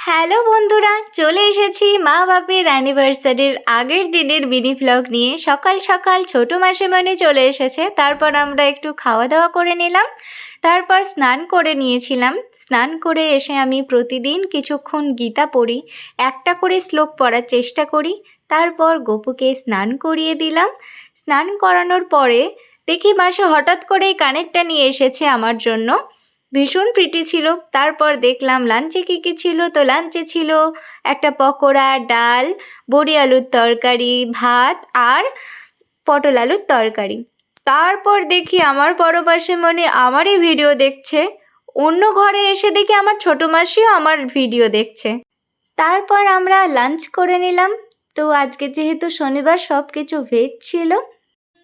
Hello বন্ধুরা, চলে এসেছি মা বাপের অ্যানিভার্সারির আগের দিনের মিনি ভ্লগ নিয়ে। সকাল সকাল ছোট মাসিমণি চলে এসেছে, তারপর আমরা একটু খাওয়া দাওয়া করে নিলাম, তারপর স্নান করে নিয়েছিলাম। স্নান করে এসে আমি প্রতিদিন কিছুক্ষণ গীতা পড়ি, একটা করে শ্লোক পড়ার চেষ্টা করি। তারপর গপুকে স্নান করিয়ে দিলাম। স্নান করানোর পরে দেখি মাসি হঠাৎ করেই কানেরটা নিয়ে এসেছে আমার জন্য। ভীষণ প্রিটি ছিল। তারপর দেখলাম লাঞ্চে কী কী ছিল, তো লাঞ্চে ছিল একটা পকোড়া, ডাল, বড়ি আলুর তরকারি, ভাত আর পটল আলুর তরকারি। তারপর দেখি আমার বড় মাসিমণি আমারই ভিডিও দেখছে। অন্য ঘরে এসে দেখি আমার ছোট মাসিও আমার ভিডিও দেখছে। তারপর আমরা লাঞ্চ করে নিলাম। তো আজকে যেহেতু শনিবার সব কিছু ভেজ ছিল।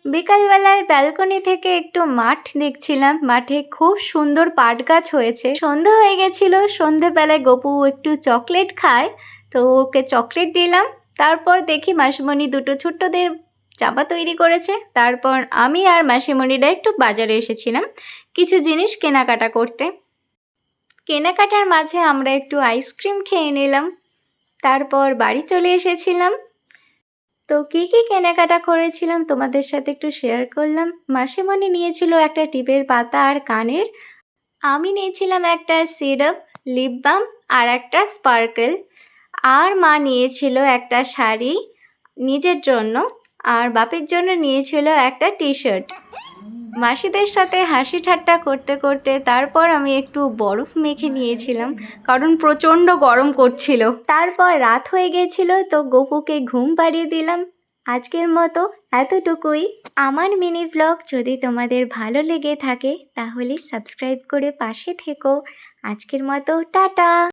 বিকালবেলায় ব্যালকনি থেকে একটু মাঠ দেখছিলাম। মাঠে খুব সুন্দর পাট গাছ হয়েছে। সন্ধ্যা হয়ে গেছিল, সন্ধেবেলায় গপু একটু চকলেট খায়, তো ওকে চকলেট দিলাম। তারপর দেখি মাসিমণি দুটো ছোট্টদের জামা তৈরি করেছে। তারপর আমি আর মাসিমণিরা একটু বাজারে এসেছিলাম কিছু জিনিস কেনাকাটা করতে। কেনাকাটার মাঝে আমরা একটু আইসক্রিম খেয়ে নিলাম, তারপর বাড়ি চলে এসেছিলাম। তো কী কী কেনাকাটা করেছিলাম তোমাদের সাথে একটু শেয়ার করলাম। মাসিমণি নিয়েছিল একটা টিপের পাতা আর কানের। আমি নিয়েছিলাম একটা সিরাপ, লিপ বাম আর একটা স্পার্কেল। আর মা নিয়েছিল একটা শাড়ি নিজের জন্য, আর বাপের জন্য নিয়েছিল একটা টি শার্ট। মাসিদের সাথে হাসি ঠাট্টা করতে করতে তারপর আমি একটু বরফ মেখে নিয়েছিলাম, কারণ প্রচণ্ড গরম করছিল। তারপর রাত হয়ে গেছিল, তো গপুকে ঘুম পাড়িয়ে দিলাম। আজকের মতো এতটুকুই। আমার মিনি ভ্লগ যদি তোমাদের ভালো লেগে থাকে তাহলে সাবস্ক্রাইব করে পাশে থেকো। আজকের মতো টাটা।